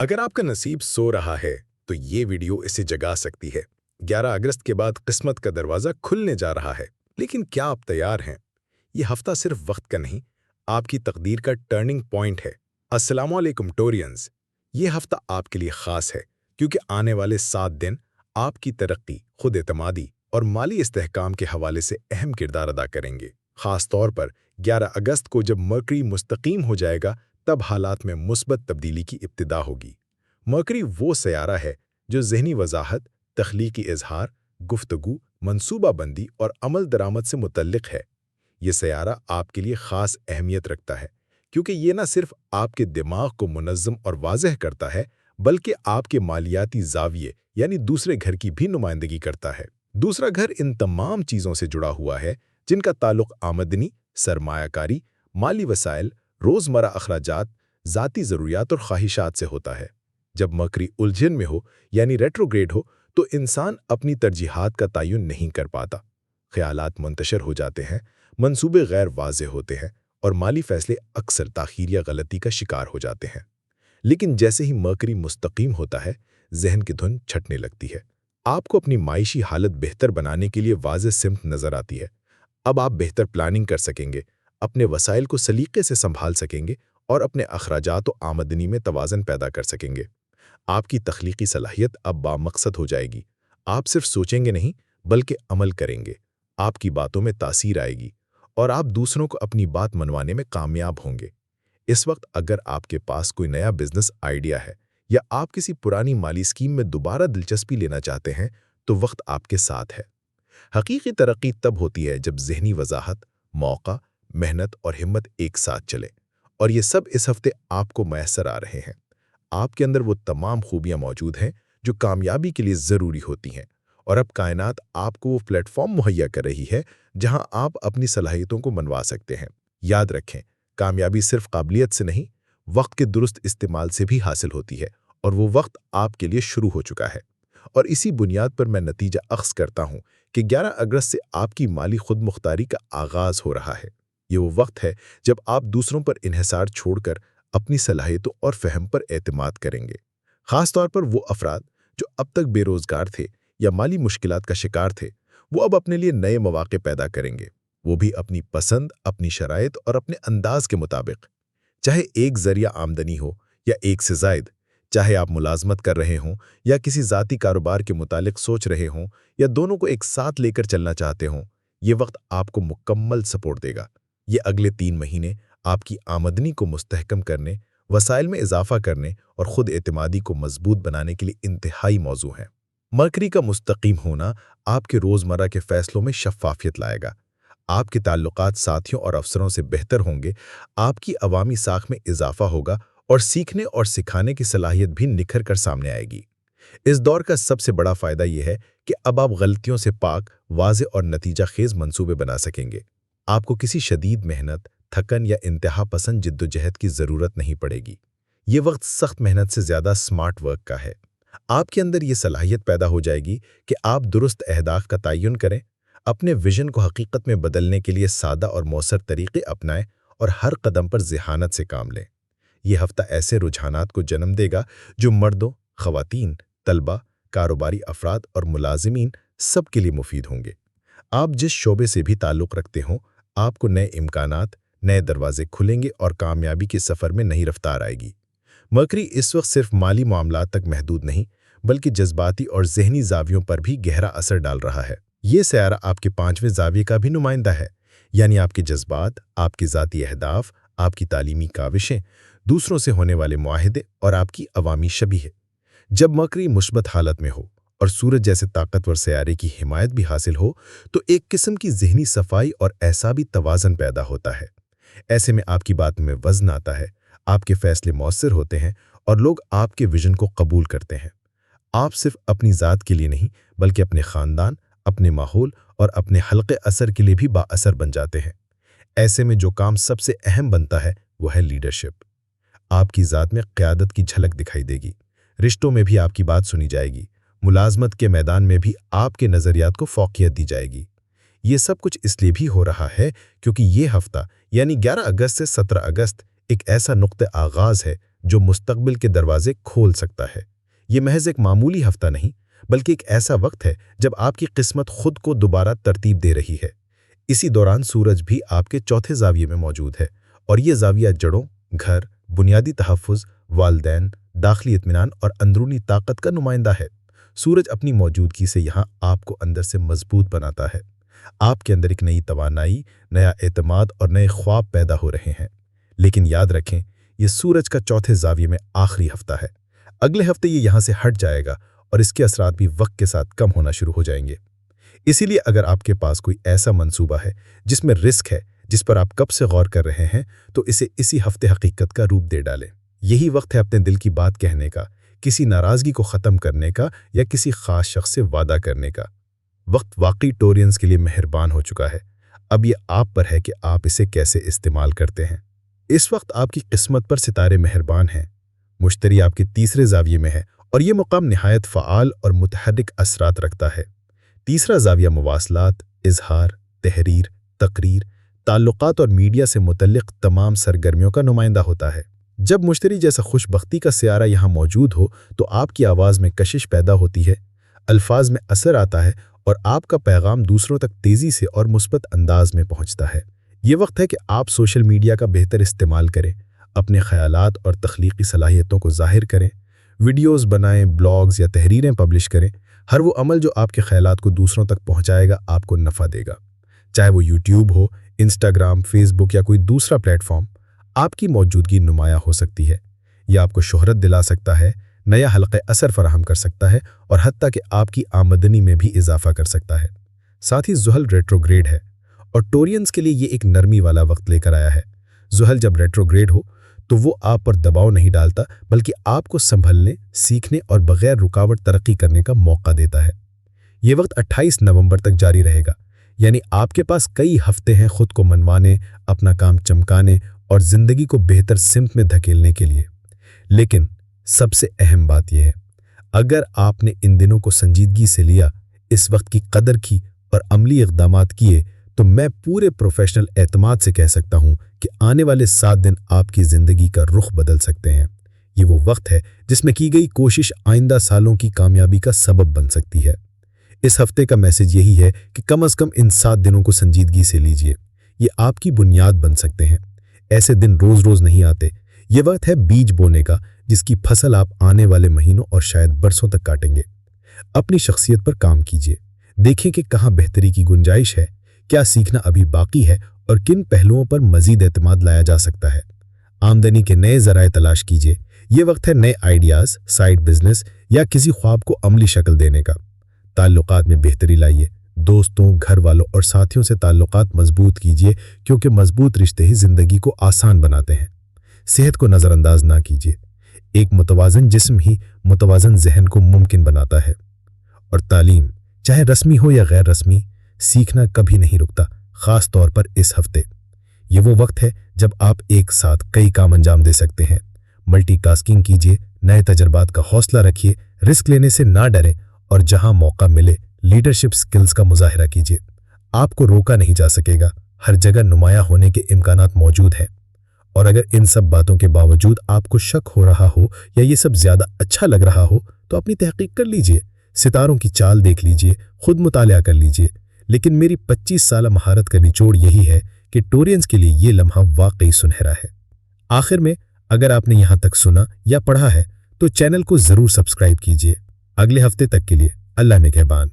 اگر آپ کا نصیب سو رہا ہے تو یہ ویڈیو اسے جگا سکتی ہے۔ 11 اگست کے بعد قسمت کا دروازہ کھلنے جا رہا ہے، لیکن کیا آپ تیار ہیں؟ یہ ہفتہ صرف وقت کا نہیں، آپ کی تقدیر کا ٹرننگ پوائنٹ ہے۔ السلام علیکم ٹورینز، یہ ہفتہ آپ کے لیے خاص ہے کیونکہ آنے والے 7 دن آپ کی ترقی، خود اعتمادی اور مالی استحکام کے حوالے سے اہم کردار ادا کریں گے۔ خاص طور پر 11 اگست کو جب مرکری مستقیم ہو جائے گا، تب حالات میں مثبت تبدیلی کی ابتدا ہوگی۔ مرکری وہ سیارہ ہے جو ذہنی وضاحت، تخلیقی اظہار، گفتگو، منصوبہ بندی اور عمل درآمد سے متعلق ہے۔ یہ سیارہ آپ کے لیے خاص اہمیت رکھتا ہے کیونکہ یہ نہ صرف آپ کے دماغ کو منظم اور واضح کرتا ہے بلکہ آپ کے مالیاتی زاویے یعنی دوسرے گھر کی بھی نمائندگی کرتا ہے۔ دوسرا گھر ان تمام چیزوں سے جڑا ہوا ہے جن کا تعلق آمدنی، سرمایہ کاری، مالی وسائل، روزمرہ اخراجات، ذاتی ضروریات اور خواہشات سے ہوتا ہے۔ جب مرکری الجھن میں ہو یعنی ریٹروگریڈ ہو تو انسان اپنی ترجیحات کا تعین نہیں کر پاتا، خیالات منتشر ہو جاتے ہیں، منصوبے غیر واضح ہوتے ہیں اور مالی فیصلے اکثر تاخیر یا غلطی کا شکار ہو جاتے ہیں۔ لیکن جیسے ہی مرکری مستقیم ہوتا ہے، ذہن کی دھن چھٹنے لگتی ہے۔ آپ کو اپنی معاشی حالت بہتر بنانے کے لیے واضح سمت نظر آتی ہے۔ اب آپ بہتر پلاننگ کر سکیں گے، اپنے وسائل کو سلیقے سے سنبھال سکیں گے اور اپنے اخراجات و آمدنی میں توازن پیدا کر سکیں گے۔ آپ کی تخلیقی صلاحیت اب بامقصد ہو جائے گی۔ آپ صرف سوچیں گے نہیں بلکہ عمل کریں گے۔ آپ کی باتوں میں تاثیر آئے گی اور آپ دوسروں کو اپنی بات منوانے میں کامیاب ہوں گے۔ اس وقت اگر آپ کے پاس کوئی نیا بزنس آئیڈیا ہے یا آپ کسی پرانی مالی اسکیم میں دوبارہ دلچسپی لینا چاہتے ہیں تو وقت آپ کے ساتھ ہے۔ حقیقی ترقی تب ہوتی ہے جب ذہنی وضاحت، موقع، محنت اور ہمت ایک ساتھ چلے، اور یہ سب اس ہفتے آپ کو میسر آ رہے ہیں۔ آپ کے اندر وہ تمام خوبیاں موجود ہیں جو کامیابی کے لیے ضروری ہوتی ہیں، اور اب کائنات آپ کو وہ پلیٹ فارم مہیا کر رہی ہے جہاں آپ اپنی صلاحیتوں کو منوا سکتے ہیں۔ یاد رکھیں، کامیابی صرف قابلیت سے نہیں، وقت کے درست استعمال سے بھی حاصل ہوتی ہے، اور وہ وقت آپ کے لیے شروع ہو چکا ہے۔ اور اسی بنیاد پر میں نتیجہ اخذ کرتا ہوں کہ 11 اگست سے آپ کی مالی خود مختاری کا آغاز ہو رہا ہے۔ یہ وہ وقت ہے جب آپ دوسروں پر انحصار چھوڑ کر اپنی صلاحیتوں اور فہم پر اعتماد کریں گے۔ خاص طور پر وہ افراد جو اب تک بے روزگار تھے یا مالی مشکلات کا شکار تھے، وہ اب اپنے لیے نئے مواقع پیدا کریں گے، وہ بھی اپنی پسند، اپنی شرائط اور اپنے انداز کے مطابق۔ چاہے ایک ذریعہ آمدنی ہو یا ایک سے زائد، چاہے آپ ملازمت کر رہے ہوں یا کسی ذاتی کاروبار کے متعلق سوچ رہے ہوں یا دونوں کو ایک ساتھ لے کر چلنا چاہتے ہوں، یہ وقت آپ کو مکمل سپورٹ دے گا۔ یہ اگلے 3 مہینے آپ کی آمدنی کو مستحکم کرنے، وسائل میں اضافہ کرنے اور خود اعتمادی کو مضبوط بنانے کے لیے انتہائی موزوں ہیں۔ مرکری کا مستقیم ہونا آپ کے روزمرہ کے فیصلوں میں شفافیت لائے گا۔ آپ کے تعلقات ساتھیوں اور افسروں سے بہتر ہوں گے، آپ کی عوامی ساکھ میں اضافہ ہوگا اور سیکھنے اور سکھانے کی صلاحیت بھی نکھر کر سامنے آئے گی۔ اس دور کا سب سے بڑا فائدہ یہ ہے کہ اب آپ غلطیوں سے پاک، واضح اور نتیجہ خیز منصوبے بنا سکیں گے۔ آپ کو کسی شدید محنت، تھکن یا انتہا پسند جدوجہد کی ضرورت نہیں پڑے گی۔ یہ وقت سخت محنت سے زیادہ سمارٹ ورک کا ہے۔ آپ کے اندر یہ صلاحیت پیدا ہو جائے گی کہ آپ درست اہداف کا تعین کریں، اپنے ویژن کو حقیقت میں بدلنے کے لیے سادہ اور مؤثر طریقے اپنائیں اور ہر قدم پر ذہانت سے کام لیں۔ یہ ہفتہ ایسے رجحانات کو جنم دے گا جو مردوں، خواتین، طلباء، کاروباری افراد اور ملازمین سب کے لیے مفید ہوں گے۔ آپ جس شعبے سے بھی تعلق رکھتے ہوں، آپ کو نئے امکانات، نئے دروازے کھلیں گے اور کامیابی کے سفر میں نئی رفتار آئے گی۔ مرکری اس وقت صرف مالی معاملات تک محدود نہیں بلکہ جذباتی اور ذہنی زاویوں پر بھی گہرا اثر ڈال رہا ہے۔ یہ سیارہ آپ کے 5ویں زاویے کا بھی نمائندہ ہے، یعنی آپ کے جذبات، آپ کے ذاتی اہداف، آپ کی تعلیمی کاوشیں، دوسروں سے ہونے والے معاہدے اور آپ کی عوامی شبیہ۔ جب مرکری مثبت حالت میں ہو اور سورج جیسے طاقتور سیارے کی حمایت بھی حاصل ہو تو ایک قسم کی ذہنی صفائی اور اعصابی توازن پیدا ہوتا ہے۔ ایسے میں آپ کی بات میں وزن آتا ہے، آپ کے فیصلے مؤثر ہوتے ہیں اور لوگ آپ کے ویژن کو قبول کرتے ہیں۔ آپ صرف اپنی ذات کے لیے نہیں بلکہ اپنے خاندان، اپنے ماحول اور اپنے حلقے اثر کے لیے بھی با اثر بن جاتے ہیں۔ ایسے میں جو کام سب سے اہم بنتا ہے وہ ہے لیڈرشپ۔ آپ کی ذات میں قیادت کی جھلک دکھائی دے گی، رشتوں میں بھی آپ کی بات سنی جائے گی، ملازمت کے میدان میں بھی آپ کے نظریات کو فوقیت دی جائے گی۔ یہ سب کچھ اس لیے بھی ہو رہا ہے کیونکہ یہ ہفتہ یعنی 11 اگست سے 17 اگست ایک ایسا نقطہ آغاز ہے جو مستقبل کے دروازے کھول سکتا ہے۔ یہ محض ایک معمولی ہفتہ نہیں، بلکہ ایک ایسا وقت ہے جب آپ کی قسمت خود کو دوبارہ ترتیب دے رہی ہے۔ اسی دوران سورج بھی آپ کے چوتھے زاویے میں موجود ہے، اور یہ زاویہ جڑوں، گھر، بنیادی تحفظ، والدین، داخلی اطمینان اور اندرونی طاقت کا نمائندہ ہے۔ سورج اپنی موجودگی سے یہاں آپ کو اندر سے مضبوط بناتا ہے۔ آپ کے اندر ایک نئی توانائی، نیا اعتماد اور نئے خواب پیدا ہو رہے ہیں۔ لیکن یاد رکھیں، یہ سورج کا چوتھے زاویے میں آخری ہفتہ ہے۔ اگلے ہفتے یہ یہاں سے ہٹ جائے گا اور اس کے اثرات بھی وقت کے ساتھ کم ہونا شروع ہو جائیں گے۔ اسی لیے اگر آپ کے پاس کوئی ایسا منصوبہ ہے جس میں رسک ہے، جس پر آپ کب سے غور کر رہے ہیں، تو اسے اسی ہفتے حقیقت کا روپ دے ڈالیں۔ یہی وقت ہے اپنے دل کی بات کہنے کا، کسی ناراضگی کو ختم کرنے کا یا کسی خاص شخص سے وعدہ کرنے کا۔ وقت واقعی ٹورینز کے لیے مہربان ہو چکا ہے۔ اب یہ آپ پر ہے کہ آپ اسے کیسے استعمال کرتے ہیں۔ اس وقت آپ کی قسمت پر ستارے مہربان ہیں۔ مشتری آپ کے تیسرے زاویے میں ہے اور یہ مقام نہایت فعال اور متحرک اثرات رکھتا ہے۔ تیسرا زاویہ مواصلات، اظہار، تحریر، تقریر، تعلقات اور میڈیا سے متعلق تمام سرگرمیوں کا نمائندہ ہوتا ہے۔ جب مشتری جیسا خوش بختی کا سیارہ یہاں موجود ہو تو آپ کی آواز میں کشش پیدا ہوتی ہے، الفاظ میں اثر آتا ہے اور آپ کا پیغام دوسروں تک تیزی سے اور مثبت انداز میں پہنچتا ہے۔ یہ وقت ہے کہ آپ سوشل میڈیا کا بہتر استعمال کریں، اپنے خیالات اور تخلیقی صلاحیتوں کو ظاہر کریں، ویڈیوز بنائیں، بلاگز یا تحریریں پبلش کریں۔ ہر وہ عمل جو آپ کے خیالات کو دوسروں تک پہنچائے گا آپ کو نفع دے گا، چاہے وہ یوٹیوب ہو، انسٹاگرام، فیس بک یا کوئی دوسرا پلیٹ فارم۔ آپ کی موجودگی نمایاں ہو سکتی ہے، یہ آپ کو شہرت دلا سکتا ہے، نیا حلقہ اثر فراہم کر سکتا ہے اور حتیٰ کہ آپ کی آمدنی میں بھی اضافہ کر سکتا ہے۔ ساتھ ہی زحل ریٹروگریڈ ہے اور ٹورینز کے لیے یہ ایک نرمی والا وقت لے کر آیا ہے۔ زحل جب ریٹروگریڈ ہو تو وہ آپ پر دباؤ نہیں ڈالتا، بلکہ آپ کو سنبھلنے، سیکھنے اور بغیر رکاوٹ ترقی کرنے کا موقع دیتا ہے۔ یہ وقت 28 نومبر تک جاری رہے گا، یعنی آپ کے پاس کئی ہفتے ہیں خود کو منوانے، اپنا کام چمکانے اور زندگی کو بہتر سمت میں دھکیلنے کے لیے۔ لیکن سب سے اہم بات یہ ہے، اگر آپ نے ان دنوں کو سنجیدگی سے لیا، اس وقت کی قدر کی اور عملی اقدامات کیے، تو میں پورے پروفیشنل اعتماد سے کہہ سکتا ہوں کہ آنے والے 7 دن آپ کی زندگی کا رخ بدل سکتے ہیں۔ یہ وہ وقت ہے جس میں کی گئی کوشش آئندہ سالوں کی کامیابی کا سبب بن سکتی ہے۔ اس ہفتے کا میسج یہی ہے کہ کم از کم ان 7 دنوں کو سنجیدگی سے لیجئے، یہ آپ کی بنیاد بن سکتے ہیں۔ ایسے دن روز روز نہیں آتے، یہ وقت ہے بیج بونے کا، جس کی فصل آپ آنے والے مہینوں اور شاید برسوں تک کاٹیں گے۔ اپنی شخصیت پر کام کیجئے، دیکھیں کہ کہاں بہتری کی گنجائش ہے، کیا سیکھنا ابھی باقی ہے اور کن پہلوؤں پر مزید اعتماد لایا جا سکتا ہے۔ آمدنی کے نئے ذرائع تلاش کیجئے، یہ وقت ہے نئے آئیڈیاز، سائیڈ بزنس یا کسی خواب کو عملی شکل دینے کا۔ تعلقات میں بہتری لائیے، دوستوں، گھر والوں اور ساتھیوں سے تعلقات مضبوط کیجئے، کیونکہ مضبوط رشتے ہی زندگی کو آسان بناتے ہیں۔ صحت کو نظر انداز نہ کیجیے، ایک متوازن جسم ہی متوازن ذہن کو ممکن بناتا ہے۔ اور تعلیم، چاہے رسمی ہو یا غیر رسمی، سیکھنا کبھی نہیں رکتا، خاص طور پر اس ہفتے۔ یہ وہ وقت ہے جب آپ ایک ساتھ کئی کام انجام دے سکتے ہیں۔ ملٹی ٹاسکنگ کیجیے، نئے تجربات کا حوصلہ رکھیے، رسک لینے سے نہ ڈریں اور جہاں موقع ملے لیڈرشپ سکلز کا مظاہرہ کیجیے۔ آپ کو روکا نہیں جا سکے گا، ہر جگہ نمایاں ہونے کے امکانات موجود ہیں۔ اور اگر ان سب باتوں کے باوجود آپ کو شک ہو رہا ہو یا یہ سب زیادہ اچھا لگ رہا ہو تو اپنی تحقیق کر لیجئے، ستاروں کی چال دیکھ لیجئے، خود مطالعہ کر لیجئے۔ لیکن میری 25 سالہ مہارت کا نچوڑ یہی ہے کہ ٹورینز کے لیے یہ لمحہ واقعی سنہرا ہے۔ آخر میں، اگر آپ نے یہاں تک سنا یا پڑھا ہے تو چینل کو ضرور سبسکرائب کیجئے۔ اگلے ہفتے تک کے لیے اللہ نگہبان۔